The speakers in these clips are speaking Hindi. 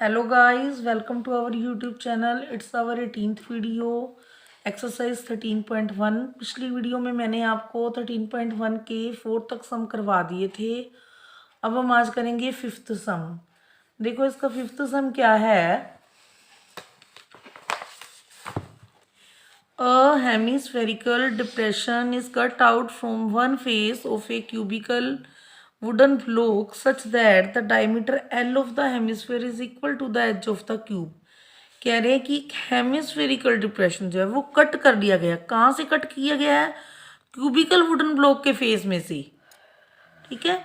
Hello guys, welcome to our YouTube channel. It's our 18th video, exercise 13.1। पिछली वीडियो में मैंने आपको 13.1 के 4 तक सम करवा दिए थे। अब हम आज करेंगे फिफ्थ सम। देखो इसका फिफ्थ सम क्या है। A hemispherical depression is cut out from one face of a cubical wooden block such that the diameter L of the hemisphere is equal to the edge of the cube। कह रहे हैं कि हेमिस्फेरिकल डिप्रेशन जो है वो कट कर दिया गया। कहाँ से कट किया गया है? क्यूबिकल वुडन ब्लॉक के फेस में से। ठीक है।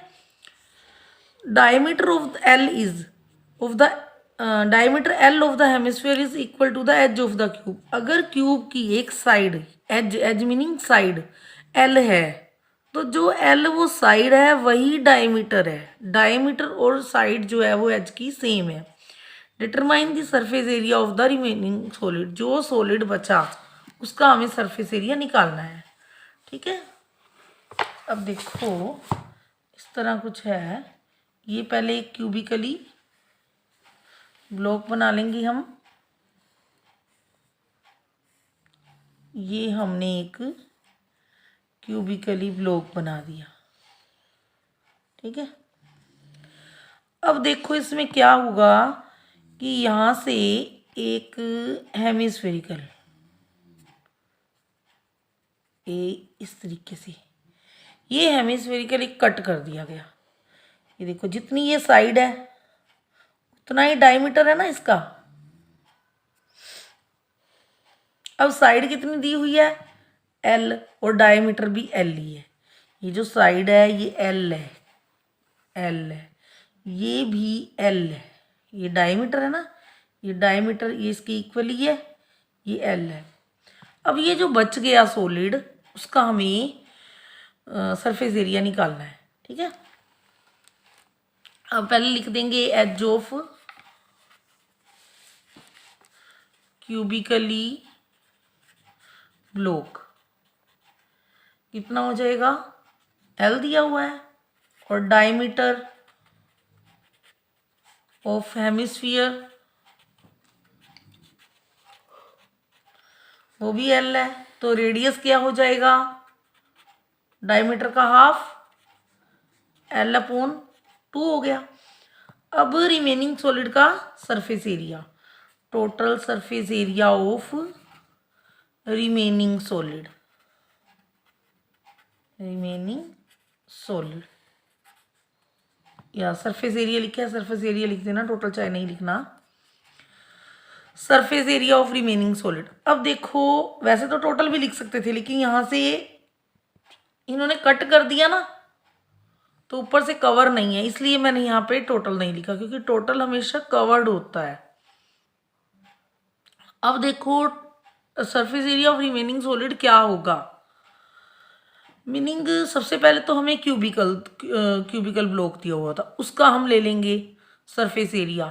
Diameter of l is of the diameter l of the hemisphere is equal to the edge of the cube. अगर क्यूब की एक side edge meaning side l है तो जो एल वो साइड है वही डायमीटर है। डायमीटर और साइड जो है वो एज की सेम है। Determine the surface area of the remaining solid. जो सॉलिड बचा उसका हमें सरफेस एरिया निकालना है। ठीक है। अब देखो इस तरह कुछ है। ये पहले एक क्यूबिकली ब्लॉक बना लेंगे हम। ये हमने एक क्यूबिकली ब्लॉक बना दिया। ठीक है। अब देखो इसमें क्या होगा कि यहाँ से एक हेमिस्फेरिकल इस तरीके से ये हेमिस्फेरिकल एक कट कर दिया गया। ये देखो जितनी ये साइड है उतना ही डायमीटर है ना इसका। अब साइड कितनी दी हुई है? एल, और डायमीटर भी एल ही है। ये जो साइड है ये एल है, एल है, ये भी एल है। ये डायमीटर है ना, ये डायमीटर ये इसके इक्वल ही है, ये एल है। अब ये जो बच गया सॉलिड उसका हमें सरफेस एरिया निकालना है। ठीक है। अब पहले लिख देंगे एज ऑफ क्यूबिकली ब्लॉक। कितना हो जाएगा? एल दिया हुआ है और डायमीटर ऑफ हेमिस्फीयर वो भी एल है। तो रेडियस क्या हो जाएगा? डायमीटर का हाफ, एल अपॉन 2 हो गया। अब रिमेनिंग सॉलिड का surface area, total surface area of remaining solid, remaining solid या सरफेस एरिया लिखा है, सरफेस एरिया लिख देना, टोटल चाहे नहीं लिखना। Surface area of remaining solid. अब देखो वैसे तो टोटल भी लिख सकते थे लेकिन यहाँ से इन्होंने कट कर दिया ना तो ऊपर से कवर नहीं है, इसलिए मैंने यहाँ पे टोटल नहीं लिखा क्योंकि टोटल हमेशा कवर्ड होता है। अब देखो surface area of remaining solid क्या होगा। मीनिंग सबसे पहले तो हमें क्यूबिकल ब्लॉक दिया हुआ था, उसका हम ले लेंगे surface area,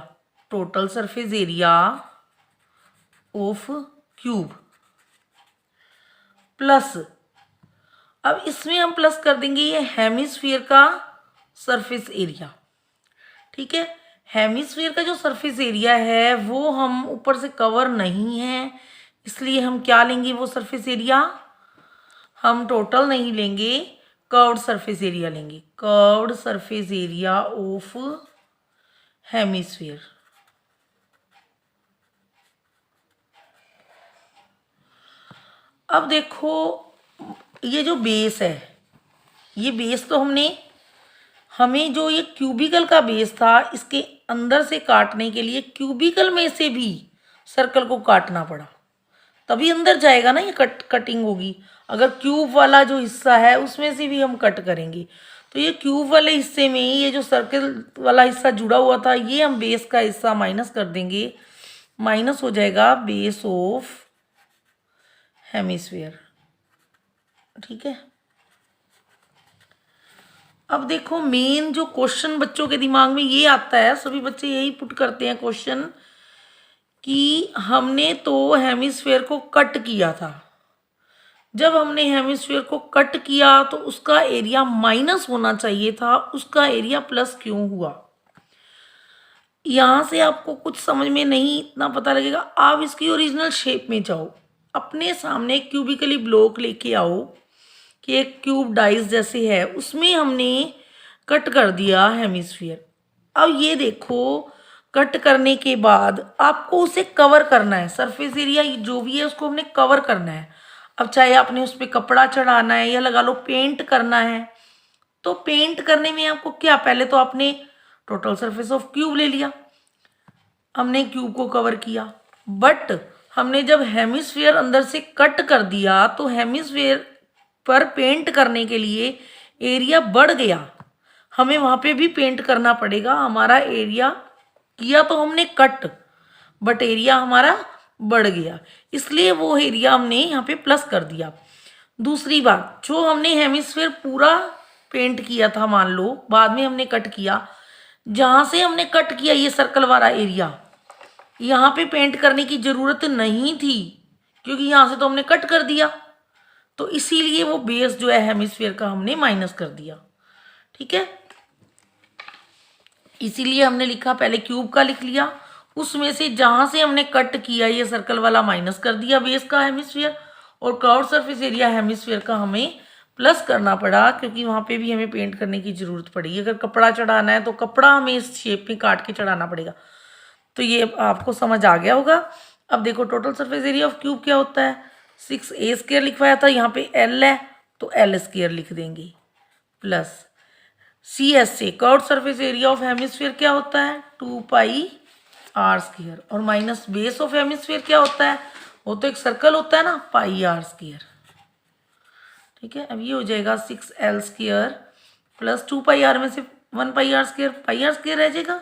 total surface area of cube plus, अब इसमें हम प्लस कर देंगे ये हेमिस्फीयर का सरफेस एरिया। ठीक है। हेमिस्फीयर का जो सरफेस एरिया है वो हम ऊपर से कवर नहीं है, इसलिए हम क्या लेंगे? वो सरफेस एरिया हम टोटल नहीं लेंगे, कर्व्ड सरफेस एरिया लेंगे। Curved surface area of hemisphere. अब देखो ये जो बेस है, ये बेस तो हमें जो ये क्यूबिकल का बेस था इसके अंदर से काटने के लिए क्यूबिकल में से भी सर्कल को काटना पड़ा, तभी अंदर जाएगा ना, ये कटिंग होगी। अगर क्यूब वाला जो हिस्सा है उसमें से भी हम कट करेंगे तो ये क्यूब वाले हिस्से में ये जो सर्कल वाला हिस्सा जुड़ा हुआ था ये हम बेस का हिस्सा माइनस कर देंगे, माइनस हो जाएगा बेस ऑफ हेमिस्फीयर। ठीक है। अब देखो मेन जो क्वेश्चन बच्चों के दिमाग में ये आता है, सभी बच्चे यही पुट करते हैं क्वेश्चन कि हमने तो हेमिस्फीयर को कट किया था। जब हमने हेमिस्फीयर को कट किया तो उसका एरिया माइनस होना चाहिए था, उसका एरिया प्लस क्यों हुआ? यहाँ से आपको कुछ समझ में नहीं इतना पता लगेगा, आप इसकी ओरिजिनल शेप में जाओ, अपने सामने एक क्यूबिकली ब्लॉक लेके आओ कि एक क्यूब डाइस जैसे है, उसमें हमने कट कर दिया हेमिस्फीयर। अब ये देखो, कट करने के बाद आपको उसे कवर करना है, सरफेस एरिया जो भी है उसको हमने कवर करना है। अब चाहे आपने उस पर कपड़ा चढ़ाना है या लगा लो पेंट करना है, तो पेंट करने में आपको क्या, पहले तो आपने टोटल सरफेस ऑफ क्यूब ले लिया, हमने क्यूब को कवर किया, बट हमने जब हेमिस्फीयर अंदर से कट कर दिया तो हेमिस्फीयर पर पेंट करने के लिए एरिया बढ़ गया, हमें वहाँ पे भी पेंट करना पड़ेगा। हमारा एरिया किया तो हमने कट, बट एरिया हमारा बढ़ गया, इसलिए वो एरिया हमने यहाँ पे प्लस कर दिया। दूसरी बात, जो हमने हेमिस्फीयर पूरा पेंट किया था, मान लो बाद में हमने कट किया, जहाँ से हमने कट किया ये सर्कल वाला एरिया, यहाँ पे पेंट करने की ज़रूरत नहीं थी क्योंकि यहाँ से तो हमने कट कर दिया, तो इसीलिए वो बेस जो है हेमिस्फीयर का हमने माइनस कर दिया। ठीक है, इसीलिए हमने लिखा, पहले क्यूब का लिख लिया, उसमें से जहाँ से हमने कट किया ये सर्कल वाला माइनस कर दिया बेस का हेमिस्फीयर, और कर्व सरफेस एरिया हेमिस्फीयर का हमें प्लस करना पड़ा क्योंकि वहाँ पे भी हमें पेंट करने की ज़रूरत पड़ेगी। अगर कपड़ा चढ़ाना है तो कपड़ा हमें इस शेप में काट के चढ़ाना पड़ेगा। तो ये आपको समझ आ गया होगा। अब देखो total surface area of cube क्या होता है, 6a² लिखवाया था, यहाँ पे l है तो l² लिख देंगे, प्लस CS से curve surface area of hemisphere क्या होता है, 2πr², और माइनस बेस ऑफ हेमिस्फीयर क्या होता है, वो तो एक सर्कल होता है ना, πr²। ठीक है, अब ये हो जाएगा 6l² प्लस 2πr में से 1πr², πr² रह जाएगा,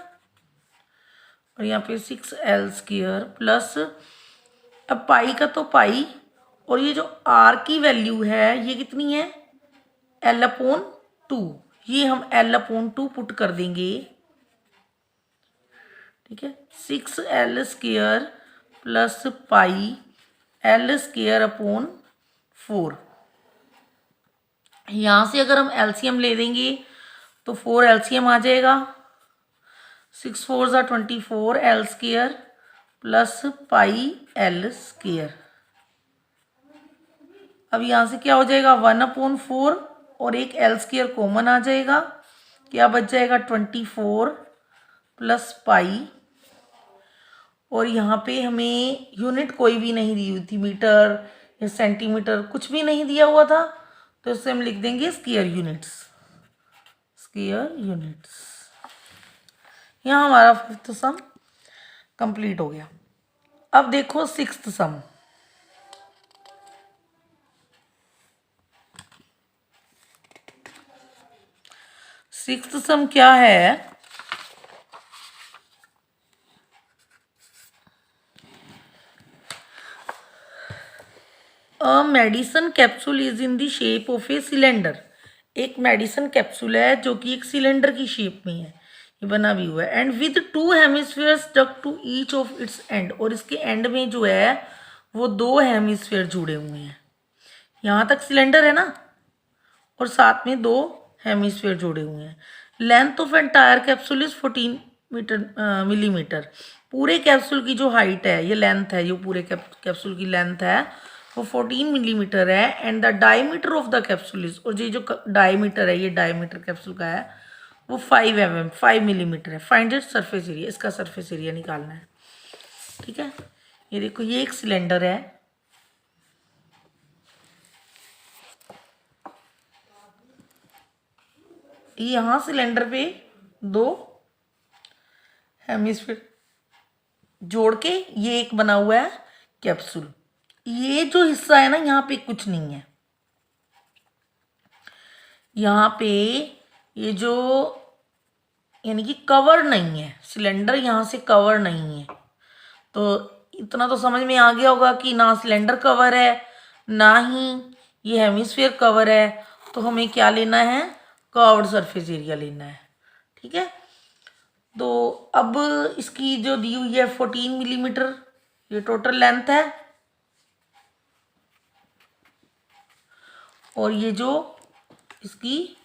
और यहाँ पे 6l² प्लस, अब पाई का तो पाई, और ये जो r की वैल्यू है ये कितनी है, l/2, ये हम l/2 पुट कर देंगे। ठीक है, 6l² प्लस पाई l²/4, यहाँ से अगर हम एलसीएम ले देंगे तो 4 एलसीएम आ जाएगा, 6 4 24 l² प्लस πl²। अब यहाँ से क्या हो जाएगा, 1/4 और एक l² कॉमन आ जाएगा, क्या बच जाएगा 24 प्लस पाई, और यहाँ पे हमें यूनिट कोई भी नहीं दी हुई थी, मीटर या सेंटीमीटर कुछ भी नहीं दिया हुआ था, तो इससे हम लिख देंगे स्क्वायर यूनिट्स, स्क्वायर यूनिट्स। यहाँ हमारा 5th सम कंप्लीट हो गया। अब देखो 6th सम, सिक्स्थ सम क्या है, a medicine capsule is in the shape of a cylinder. एक मेडिसिन कैप्सूल है जो कि एक सिलेंडर की शेप में है, ये बना भी हुआ है, and with 2 hemisphere stuck to each of its end, और इसके एंड में जो है वो 2 हेमिस्फीयर जुड़े हुए हैं। यहाँ तक सिलेंडर है ना, और साथ में 2 हेमिस्फीयर जुड़े हुए हैं। Length of entire capsule is 14 millimetre. पूरे कैप्सूल की जो हाइट है, ये लेंथ है, ये पूरे कैप्सूल की लेंथ है वो 14 मिलीमीटर है, and the diameter of the capsule is, और ये जो डायमीटर है, ये डायमीटर कैप्सूल का है वो 5 mm 5 मिलीमीटर है। फाइंड इट सरफेस एरिया, इसका सरफेस एरिया निकालना है। ठीक है, ये देखो ये एक सिलेंडर है, यहाँ सिलेंडर पे 2 हेमिस्फीयर जोड़ के ये एक बना हुआ है कैप्सूल। ये जो हिस्सा है ना, यहाँ पे कुछ नहीं है, यहाँ पे ये जो यानी कि कवर नहीं है, सिलेंडर यहाँ से कवर नहीं है। तो इतना तो समझ में आ गया होगा कि ना सिलेंडर कवर है ना ही ये हेमिस्फीयर कवर है, तो हमें क्या लेना है, कर्व्ड सरफेस एरिया लेना है। ठीक है, तो अब इसकी जो दी हुई है 14 मिलीमीटर, ये टोटल लेंथ है, और ये जो इसकी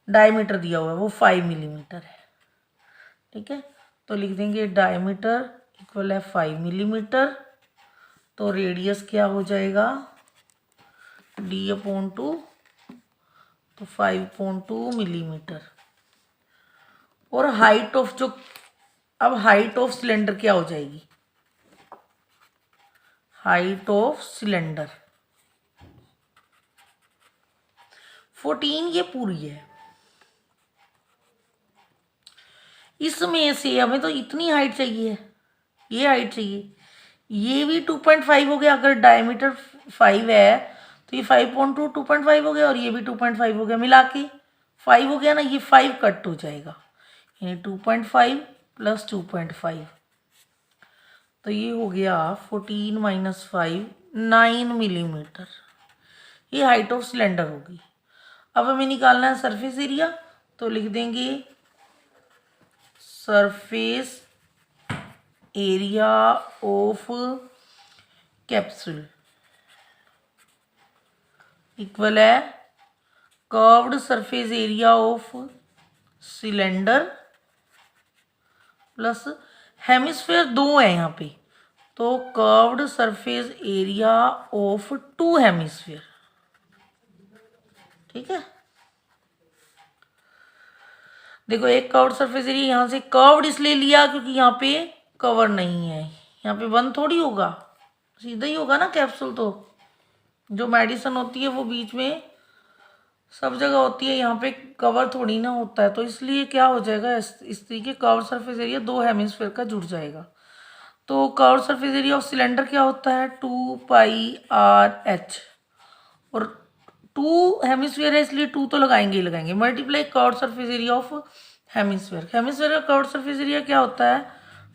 डायमीटर दिया हुआ है वो 5 मिलीमीटर है। ठीक है, तो लिख देंगे डायमीटर इक्वल है 5 मिलीमीटर, तो रेडियस क्या हो जाएगा d/2, तो 5.2 मिलीमीटर। और हाइट ऑफ जो, अब हाइट ऑफ सिलेंडर क्या हो जाएगी, हाइट ऑफ सिलेंडर 14 ये पूरी है। इसमें से हमें तो इतनी हाइट चाहिए, ये हाइट चाहिए, ये भी 2.5 हो गया। अगर डायमीटर 5 है तो ये 5.2 2.5 हो गया, और ये भी 2.5 हो गया, मिला के 5 हो गया ना। ये 5 कट हो जाएगा, यानी 2.5 प्लस 2.5, तो ये हो गया 14 माइनस 5 9 मिलीमीटर। ये हाइट ऑफ सिलेंडर होगी। अब हमें निकालना है सरफेस एरिया, तो लिख देंगे surface area of capsule equal है curved surface area of cylinder plus hemisphere 2 है यहाँ पे, तो curved surface area of 2 hemisphere. ठीक है, देखो एक कर्व्ड सरफेस एरिया, यहाँ से कर्व्ड इसलिए लिया क्योंकि यहाँ पे कवर नहीं है, यहाँ पे बंद थोड़ी होगा, सीधा ही होगा ना कैप्सूल। तो जो मेडिसिन होती है वो बीच में सब जगह होती है, यहाँ पे कवर थोड़ी ना होता है, तो इसलिए क्या हो जाएगा, इस तरीके कर्व्ड सरफेस एरिया 2 हेमिस्फेयर का जुड़ जाएगा। तो curved surface area of cylinder क्या होता है 2πr/h, और 2 हेमिस्फेयर है इसलिए 2 तो लगाएंगे ही लगाएंगे, multiply curved surface area of hemisphere. Hemisphere का कर्व्ड सरफेस एरिया क्या होता है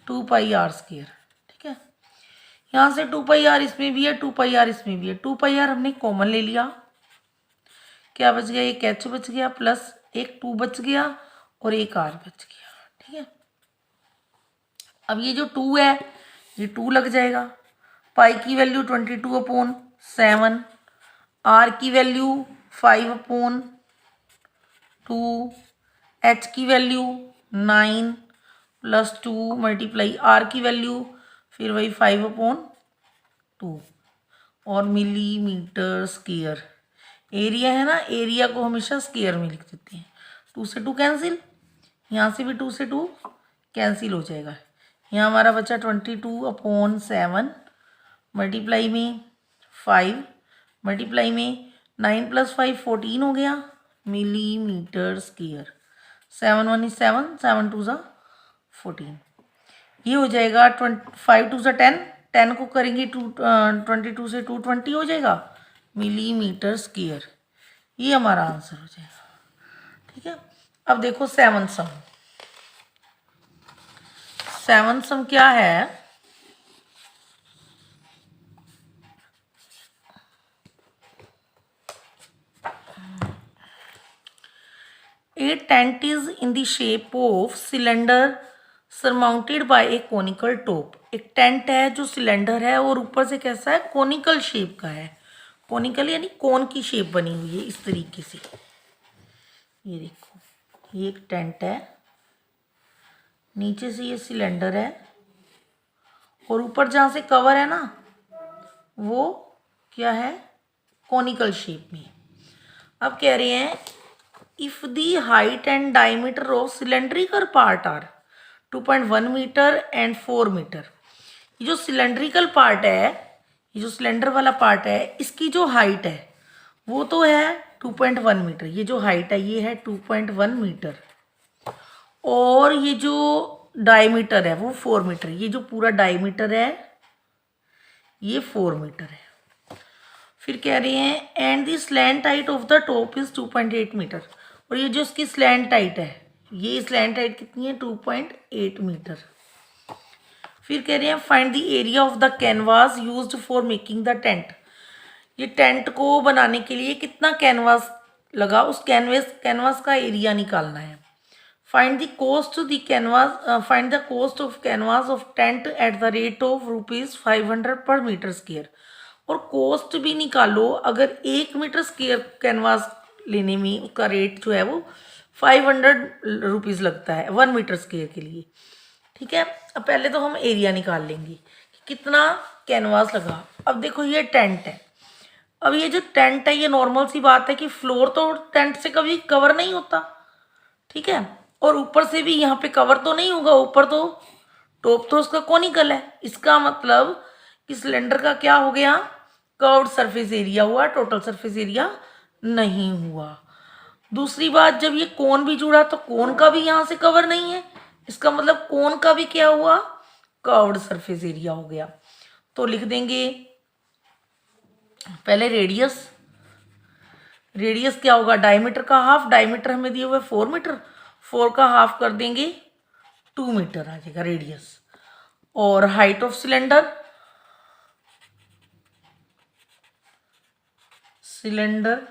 2πr²। ठीक है, यहाँ से 2πr इसमें भी है, 2πr इसमें भी है, 2πr हमने कॉमन ले लिया, क्या बच गया, एक h बच गया प्लस एक 2 बच गया और एक r बच गया। ठीक है, अब ये जो 2 है ये 2 लग जाएगा, पाई की वैल्यू 22/7, r की वैल्यू 5/2, h की वैल्यू 9 प्लस 2 मल्टीप्लाई r की वैल्यू फिर वही 5/2 और मिलीमीटर स्क्वायर। एरिया है ना, एरिया को हमेशा स्क्वायर में लिख देते हैं। 2 से 2 कैंसिल, यहाँ से भी 2 से 2 कैंसिल हो जाएगा। यहाँ हमारा बचा 22/7 मल्टीप्लाई में 5 मल्टीप्लाई में 9 प्लस 5 14 हो गया मिलीमीटर स्क्वायर। 7 1 is 7, 7 2 is 14। ये हो जाएगा 5 2 is 10, 10 को करेंगे 22 से 220 हो जाएगा मिलीमीटर स्क्वायर। ये हमारा आंसर हो जाएगा। ठीक है, अब देखो सेवन सम क्या है, A tent is in the shape of cylinder surmounted by a conical top। एक टेंट है जो सिलेंडर है और ऊपर से कैसा है, कोनिकल शेप का है। कोनिकल यानी कोन की शेप बनी हुई है इस तरीके से। ये देखो, ये एक टेंट है, नीचे से ये सिलेंडर है और ऊपर जहाँ से कवर है ना वो क्या है, कोनिकल शेप में। अब कह रहे हैं if the height and diameter of cylindrical part are 2.1 metre and 4 metre. ये जो सिलेंड्रिकल पार्ट है, ये जो सिलेंडर वाला पार्ट है, इसकी जो हाइट है वो तो है 2.1 मीटर। ये जो हाइट है ये है 2.1 मीटर और ये जो डायमीटर है वो 4 मीटर। ये जो पूरा डायमीटर है ये 4 मीटर है। फिर कह रहे हैं and the slant height of the top is 2.8 metre. और ये जो इसकी स्लैंट हाइट है, ये स्लैंट हाइट कितनी है 2.8 मीटर। फिर कह रहे हैं find the area of the canvas used for making the tent. ये टेंट को बनाने के लिए कितना कैनवास लगा, उस कैनवास का एरिया निकालना है। Find the cost the canvas, find the cost of canvas of tent at the rate of ₹500 per metre square. और कोस्ट भी निकालो, अगर 1 मीटर स्क्वायर कैनवास लेने में उसका रेट जो है वो ₹500 लगता है 1 मीटर स्क्वायर के लिए। ठीक है। अब पहले तो हम एरिया निकाल लेंगे कि कितना कैनवास लगा। अब देखो ये टेंट है। अब ये जो टेंट है, ये नॉर्मल सी बात है कि फ्लोर तो टेंट से कभी कवर नहीं होता, ठीक है। और ऊपर से भी यहाँ पे कवर तो नहीं होगा, ऊपर तो टॉप तो उसका कॉनिकल है। इसका मतलब कि सिलेंडर का क्या हो गया, कर्व्ड सरफेस एरिया हुआ, टोटल सरफेस एरिया नहीं हुआ। दूसरी बात, जब ये कोन भी जुड़ा तो कोन का भी यहाँ से कवर नहीं है, इसका मतलब कोन का भी क्या हुआ, कर्व्ड सरफेस एरिया हो गया। तो लिख देंगे पहले रेडियस। रेडियस क्या होगा, डायमीटर का हाफ, डायमीटर हमें दिए हुए 4 मीटर, 4 का हाफ कर देंगे 2 मीटर आ जाएगा रेडियस। और height of cylinder, cylinder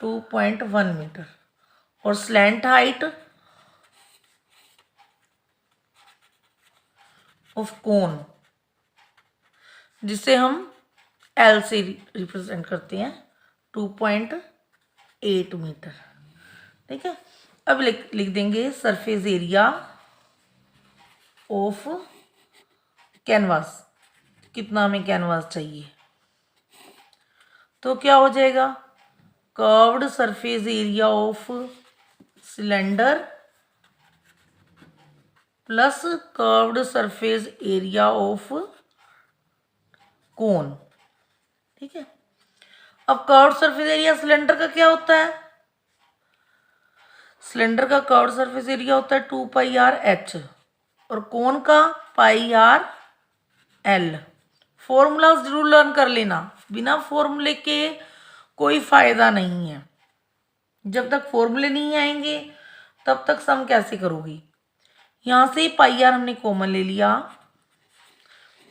2.1 metre. और स्लैंट हाइट ऑफ कोन, जिसे हम एल से रिप्रेजेंट करते हैं, 2.8 मीटर। ठीक है। अब लिख देंगे सरफेस एरिया ऑफ कैनवास, कितना हमें कैनवास चाहिए। तो क्या हो जाएगा, curved surface area of cylinder plus curved surface area of कोन। ठीक है। अब कर्व्ड सरफेस एरिया सिलेंडर का क्या होता है, सिलेंडर का कर्व्ड सरफेस एरिया होता है 2πr/h और कोन का πr/l। फॉर्मूला जरूर लर्न कर लेना, बिना फॉर्मूले के कोई फायदा नहीं है। जब तक फॉर्मूले नहीं आएंगे तब तक सम कैसे करोगी। यहाँ से πr हमने कॉमन ले लिया,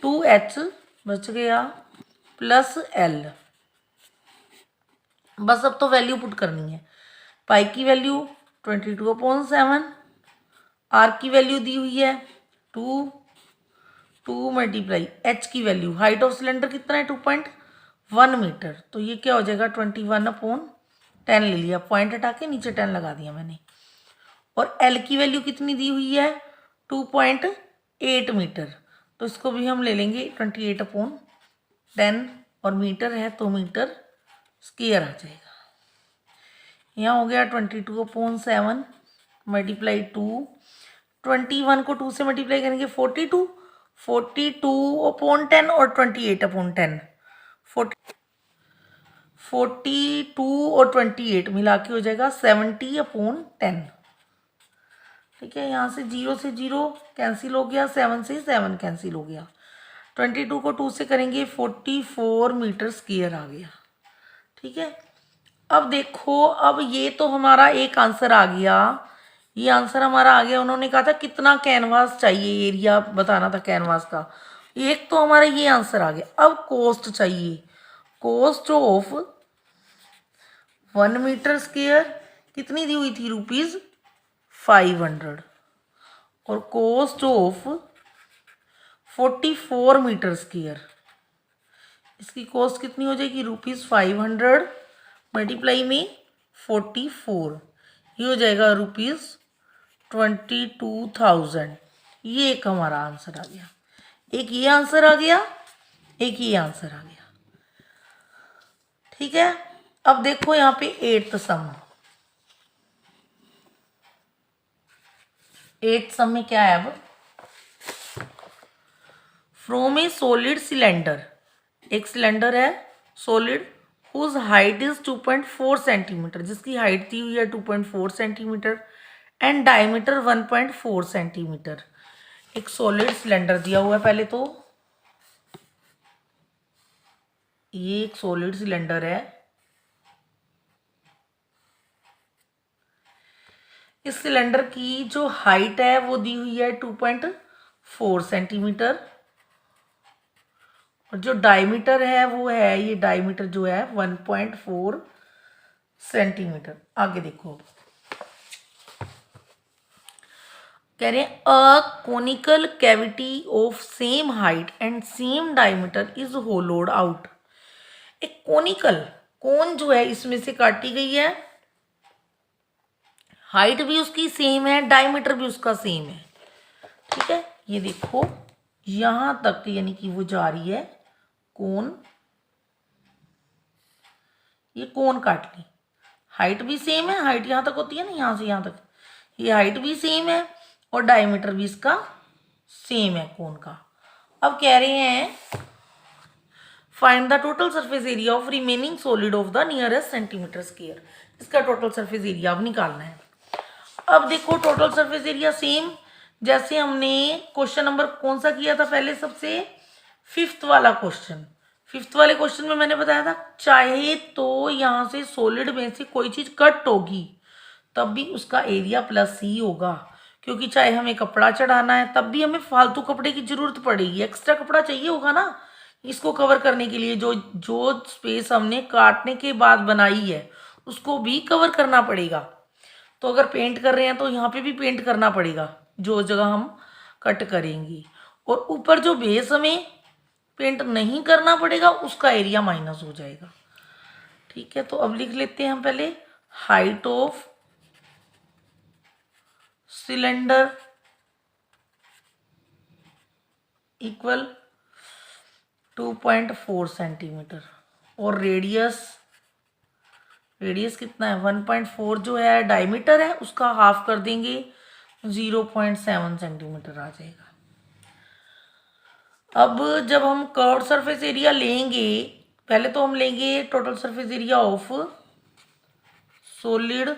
2h बच गया प्लस l। बस अब तो वैल्यू पुट करनी है। पाई की वैल्यू 22/7, आर की वैल्यू दी हुई है 2 मल्टीप्लाई एच की वैल्यू, हाइट ऑफ सिलेंडर कितना है 2.1 मीटर, तो ये क्या हो जाएगा 21/10 ले लिया, पॉइंट हटा के नीचे 10 लगा दिया मैंने। और एल की वैल्यू कितनी दी हुई है 2.8 मीटर, तो इसको भी हम ले लेंगे 28/10 और मीटर है तो मीटर स्क्वायर आ जाएगा। यहाँ हो गया 22/7 मल्टीप्लाई 2, 21 को 2 से मल्टीप्लाई करेंगे 42, 42/10 और 28/10, 42 और 28 मिला के हो जाएगा 70/10। ठीक है। यहाँ से 0 से 0 कैंसिल हो गया, 7 से 7 कैंसिल हो गया, 22 को 2 से करेंगे 44 मीटर स्क्वायर आ गया। ठीक है। अब देखो, अब ये तो हमारा एक आंसर आ गया, ये आंसर हमारा आ गया। उन्होंने कहा था कितना कैनवास चाहिए, एरिया बताना था कैनवास का, एक तो हमारा ये आंसर आ गया। अब कॉस्ट चाहिए, कॉस्ट ऑफ 1 मीटर स्क्वायर कितनी दी हुई थी, ₹500। और कॉस्ट ऑफ 44 मीटर स्क्वायर, इसकी कॉस्ट कितनी हो जाएगी, ₹500 मल्टीप्लाई में 44, ये हो जाएगा ₹22,000। ये एक हमारा आंसर आ गया, एक ये आंसर आ गया, एक ये आंसर आ गया। ठीक है। अब देखो यहाँ पे 8th सम, 8th सम में क्या है, अब फ्रॉम ए सॉलिड सिलेंडर, एक सिलेंडर है solid whose height is 2.4 centimetre, जिसकी हाइट दी हुई है 2.4 सेंटीमीटर एंड डायमीटर 1.4 सेंटीमीटर। एक सॉलिड सिलेंडर दिया हुआ है, पहले तो ये एक सॉलिड सिलेंडर है, इस सिलेंडर की जो हाइट है वो दी हुई है 2.4 सेंटीमीटर और जो डायमीटर है वो है, ये डायमीटर जो है 1.4 सेंटीमीटर। आगे देखो, कह रहे हैं a conical cavity of same height and same diameter is होलोड out. एक कोनिकल, कोन जो है इसमें से काटी गई है, हाइट भी उसकी सेम है, डायमीटर भी उसका सेम है, ठीक है, ये देखो यहाँ तक यानी कि वो जा रही है कोन, ये कोन काट ली, हाइट भी सेम है, हाइट यहाँ तक होती है ना, यहाँ से यहाँ तक, ये हाइट भी सेम है और डायमीटर भी इसका सेम है कोन का। अब कह रहे हैं find the total surface area of remaining solid of the nearest centimetre square. इसका टोटल सरफेस एरिया अब निकालना है। अब देखो टोटल सरफेस एरिया सेम जैसे हमने क्वेश्चन नंबर कौन सा किया था पहले, सबसे फिफ्थ वाला क्वेश्चन। फिफ्थ वाले क्वेश्चन में मैंने बताया था चाहे तो यहाँ से सॉलिड में से कोई चीज कट होगी तब भी उसका एरिया प्लस ही होगा, क्योंकि चाहे हमें कपड़ा चढ़ाना है तब भी हमें फालतू कपड़े की जरूरत पड़ेगी, एक्स्ट्रा कपड़ा चाहिए होगा ना इसको कवर करने के लिए। जो जो स्पेस हमने काटने के बाद बनाई है उसको भी कवर करना पड़ेगा। तो अगर पेंट कर रहे हैं तो यहाँ पे भी पेंट करना पड़ेगा जो जगह हम कट करेंगे, और ऊपर जो बेस हमें पेंट नहीं करना पड़ेगा उसका एरिया माइनस हो जाएगा। ठीक है, तो अब लिख लेते हैं हम पहले height of cylinder equal 2.4 centimetre और रेडियस कितना है 1.4 जो है डायमीटर है उसका हाफ कर देंगे 0.7 सेंटीमीटर आ जाएगा। अब जब हम कर्व सरफेस एरिया लेंगे पहले तो हम लेंगे total surface area of solid,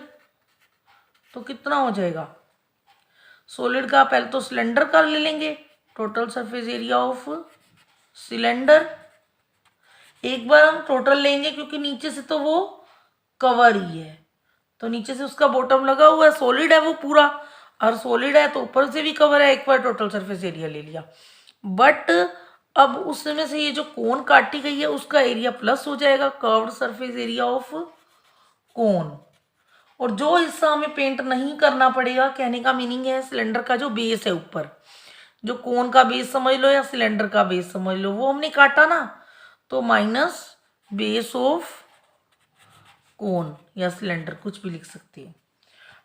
तो कितना हो जाएगा सॉलिड का, पहले तो सिलेंडर का ले लेंगे total surface area of cylinder. एक बार हम टोटल लेंगे क्योंकि नीचे से तो वो कवर ही है, तो नीचे से उसका बॉटम लगा हुआ है, सॉलिड है वो पूरा, और सॉलिड है तो ऊपर से भी कवर है, एक बार टोटल सरफेस एरिया ले लिया। बट अब उसमें से ये जो कोन काटी गई है उसका एरिया प्लस हो जाएगा कर्व्ड सरफेस एरिया ऑफ कोन, और जो हिस्सा हमें पेंट नहीं करना पड़ेगा, कहने का मीनिंग है सिलेंडर का जो बेस है ऊपर, जो कोन का बेस समझ लो या सिलेंडर का बेस समझ लो, वो हमने काटा ना, तो माइनस बेस ऑफ कोन या सिलेंडर कुछ भी लिख सकते हैं।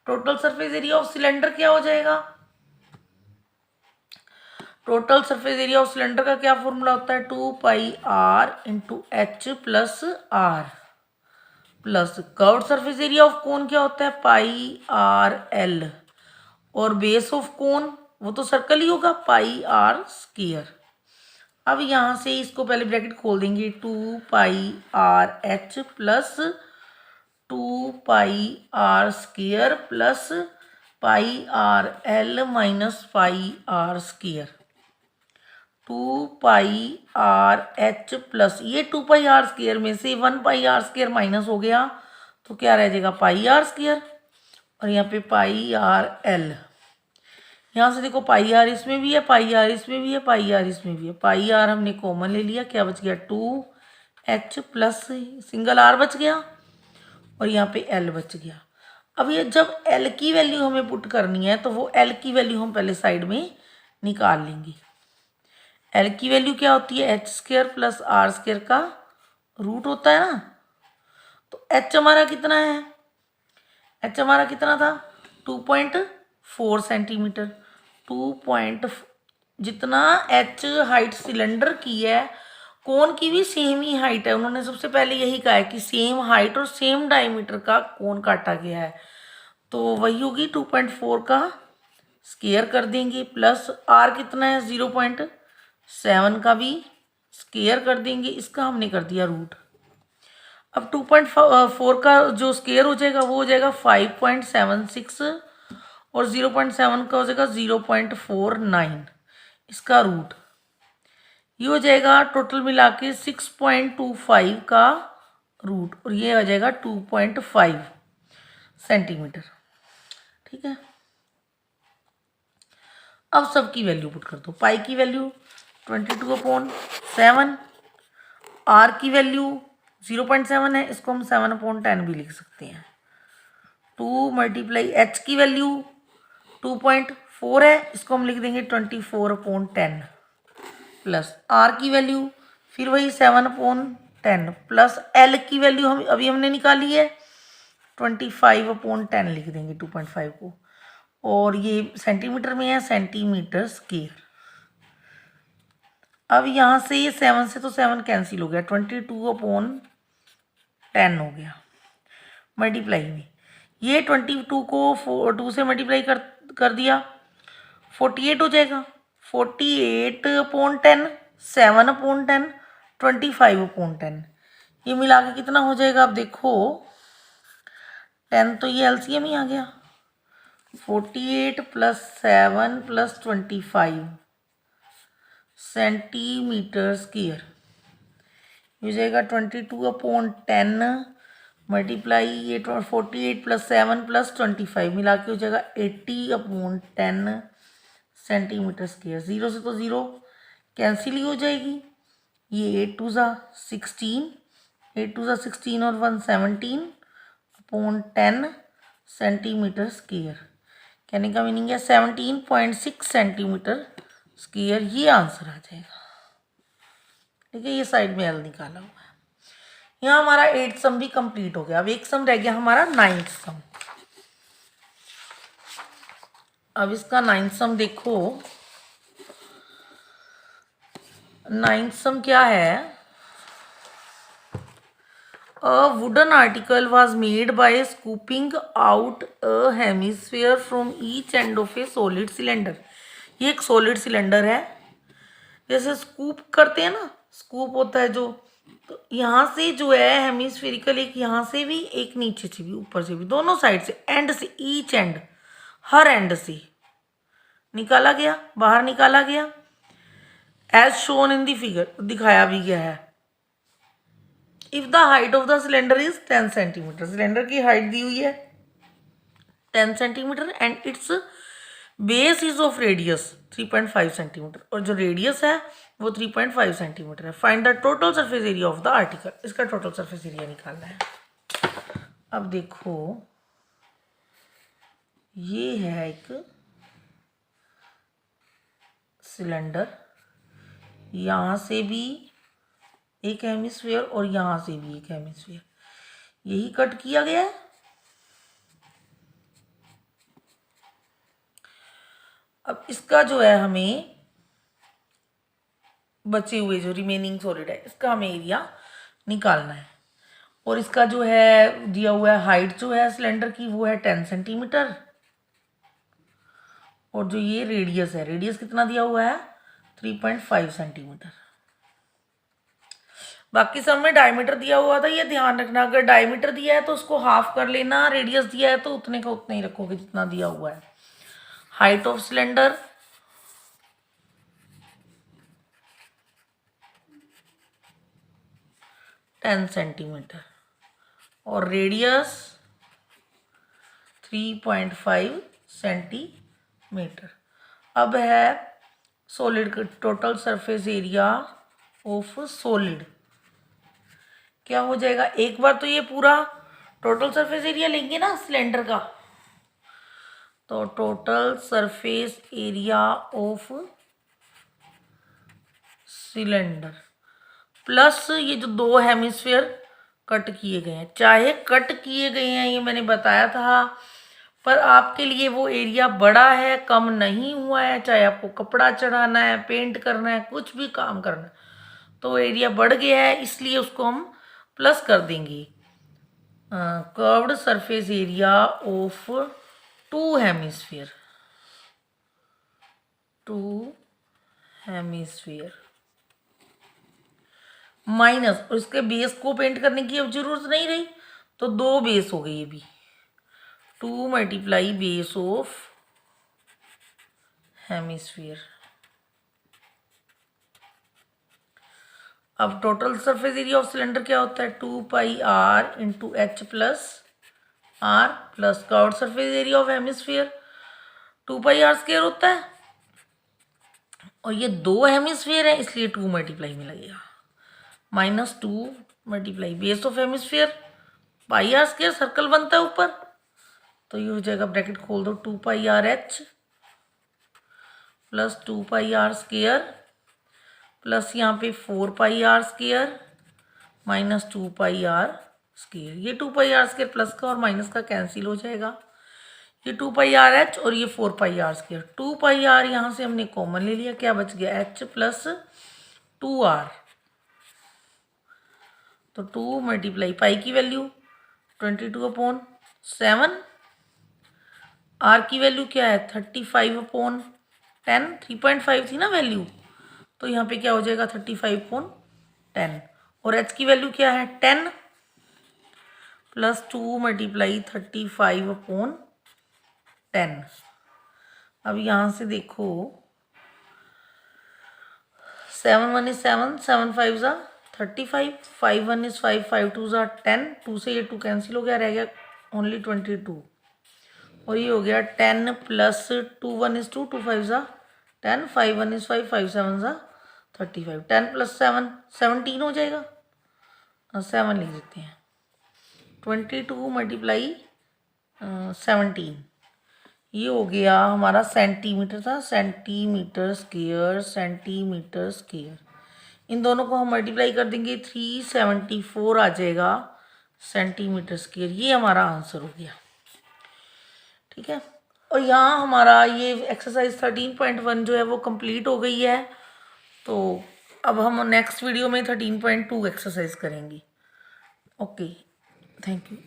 Total surface area of cylinder क्या हो जाएगा, total surface area of cylinder का क्या फॉर्मूला होता है 2πr into h plus r, plus curved surface area of cone क्या होता है πr/l, और बेस ऑफ कोन वो तो सर्कल ही होगा πr²। अब यहाँ से इसको पहले ब्रैकेट खोल देंगे 2πrh plus 2πr² plus πrl minus πr², 2πrh plus ये 2πr² में से 1πr² माइनस हो गया तो क्या रह जाएगा πr², और यहाँ पे πrl, यहाँ से देखो πr इसमें भी है, πr इसमें भी है, πr इसमें भी है, πr हमने कॉमन ले लिया, क्या बच गया 2h प्लस सिंगल r बच गया और यहाँ पे l बच गया। अब ये जब l की वैल्यू हमें पुट करनी है तो वो l की वैल्यू हम पहले साइड में निकाल लेंगे। l की वैल्यू क्या होती है h² प्लस r² का रूट होता है ना, तो h हमारा कितना है, h हमारा कितना था 2.4 सेंटीमीटर, जितना h हाइट सिलेंडर की है कोन की भी सेम ही हाइट है, उन्होंने सबसे पहले यही कहा है कि सेम हाइट और सेम डायमीटर का कोन काटा गया है, तो वही होगी 2.4 का स्क्वायर कर देंगे, प्लस r कितना है 0.7 का भी स्क्वायर कर देंगे, इसका हमने कर दिया रूट। अब 2.4 का जो स्क्वायर हो जाएगा वो हो जाएगा 5.76 और 0.7 का हो जाएगा 0.49, इसका रूट ये हो जाएगा टोटल मिला के 6.25 का रूट, और ये आ जाएगा 2.5 सेंटीमीटर। ठीक है, अब सबकी वैल्यू पुट कर दो, पाई की वैल्यू 22/7, आर की वैल्यू 0.7 है, इसको हम 7/10 भी लिख सकते हैं, 2 मल्टीप्लाई एच की वैल्यू 2.4 है, इसको हम लिख देंगे 24/10 प्लस आर की वैल्यू फिर वही 7/10 प्लस एल की वैल्यू हमने निकाली है 25/10 लिख देंगे 2.5 को, और ये सेंटीमीटर में है, सेंटीमीटर स्क्वायर। अब यहाँ से ये 7 से तो 7 कैंसिल हो गया, 22/10 हो गया। मल्टीप्लाई में ये 22 को 2 से मल्टीप्लाई कर दिया, 48 हो जाएगा। 48/10, 7/10, 25/10, ये मिला के कितना हो जाएगा? अब देखो 10 तो ये एलसीएम ही आ गया। 48 + 7 + 25 सेंटीमीटर स्क्वायर हो जाएगा। 22/10 मल्टीप्लाई ये 48 + 7 + 25 मिला के हो जाएगा 80/10 सेंटीमीटर स्क्वायर। 0 से तो 0 कैंसिल ही हो जाएगी। ये 8 2 16, 8 2 16 और 1 17/10 सेंटीमीटर स्क्वायर। कहने का मीनिंग है 17.6 सेंटीमीटर स्क्वायर, ये आंसर आ जाएगा। ठीक है, ये साइड में एल निकाला हुआ है। यहाँ हमारा 8th सम भी कंप्लीट हो गया। अब एक सम रह गया हमारा 9th सम। अब इसका 9th सम देखो। 9th सम क्या है? A wooden article was made by scooping out a hemisphere from each end of a solid cylinder. ये एक सॉलिड सिलेंडर है। जैसे स्कूप करते हैं ना, स्कूप होता है जो, तो यहाँ से जो है हेमिस्फेरिकल, एक यहाँ से भी, एक नीचे से भी, ऊपर से भी, दोनों साइड से, एंड से, ईच एंड, हर एंड से निकाला गया, बाहर निकाला गया। As shown in the figure, दिखाया भी गया है। If the height of the cylinder is 10 centimetre, cylinder की हाइट दी हुई है 10 centimetre and its base is of radius 3.5 centimetre, और जो रेडियस है वो 3.5 सेंटीमीटर है। Find the total surface area of the article, इसका टोटल सरफेस एरिया निकालना है। अब देखो ये है एक सिलेंडर, यहाँ से भी एक हेमिस्फीयर और यहाँ से भी एक हेमिस्फीयर, यही कट किया गया है। अब इसका जो है हमें बचे हुए जो रिमेनिंग सॉलिड है, इसका हमें एरिया निकालना है। और इसका जो है दिया हुआ है हाइट जो है सिलेंडर की वो है 10 सेंटीमीटर, और जो ये रेडियस है, रेडियस कितना दिया हुआ है 3.5 सेंटीमीटर। बाकी सब में डायमीटर दिया हुआ था, ये ध्यान रखना, अगर डायमीटर दिया है तो उसको हाफ कर लेना, रेडियस दिया है तो उतने का उतना ही रखोगे जितना दिया हुआ है। हाइट ऑफ सिलेंडर 10 सेंटीमीटर और रेडियस 3.5 सेंटीमीटर। अब है सॉलिड का total surface area of solid, क्या हो जाएगा? एक बार तो ये पूरा टोटल सरफेस एरिया लेंगे ना सिलेंडर का, तो total surface area of cylinder plus ये जो दो हेमिस्फीयर कट किए गए हैं, चाहे कट किए गए हैं ये मैंने बताया था, पर आपके लिए वो एरिया बड़ा है, कम नहीं हुआ है। चाहे आपको कपड़ा चढ़ाना है, पेंट करना है, कुछ भी काम करना है, तो एरिया बढ़ गया है, इसलिए उसको हम प्लस कर देंगे। Curved surface area of two hemisphere minus, और इसके बेस को पेंट करने की अब जरूरत नहीं रही, तो दो बेस हो गई ये भी, 2 मल्टीप्लाई बेस ऑफ हेमिस्फीयर। अब total surface area of cylinder क्या होता है? 2πr into h plus r plus curved surface area of hemisphere 2πr² होता है, और ये दो हेमिस्फीयर है इसलिए 2 मल्टीप्लाई में लगेगा, minus 2 multiply base of hemisphere πr², circle बनता है ऊपर, तो ये हो जाएगा, ब्रैकेट खोल दो, 2πrh प्लस 2πr² प्लस यहाँ पे 4πr² माइनस 2πr², ये 2πr² प्लस का और माइनस का कैंसिल हो जाएगा, ये 2πr/h और ये 4πr²। 2πr यहाँ से हमने कॉमन ले लिया, क्या बच गया h प्लस 2r। तो 2 मल्टीप्लाई पाई की वैल्यू 22/7, r की वैल्यू क्या है 35/10, 3.5 थी ना वैल्यू, तो यहाँ पे क्या हो जाएगा 35/10। और h की वैल्यू क्या है 10 प्लस 2 मल्टीप्लाई 35/10। अब यहाँ से देखो 7 1 is 7, 7 5 ज़ा 35, 5 1 is 5, 5 2 ज़ा 10, 2 से ये 2 कैंसिल हो गया, रह गया ओनली 22। और ये हो गया 10 प्लस 2 1 is 2, 2 5 ज़ा 10, 5 1 is 5, 5 7 ज़ा 35, 10 प्लस 7 17 हो जाएगा। 7 लिख देते हैं, 22 मल्टीप्लाई 17, ये हो गया हमारा सेंटीमीटर था, सेंटीमीटर स्क्वायर, सेंटीमीटर स्क्वायर। इन दोनों को हम मल्टीप्लाई कर देंगे 374 आ जाएगा सेंटीमीटर स्क्वायर। ये हमारा आंसर हो गया, ठीक है। और यहाँ हमारा ये एक्सरसाइज 13.1 जो है वो कंप्लीट हो गई है। तो अब हम नेक्स्ट वीडियो में 13.2 एक्सरसाइज करेंगे। Okay, thank you.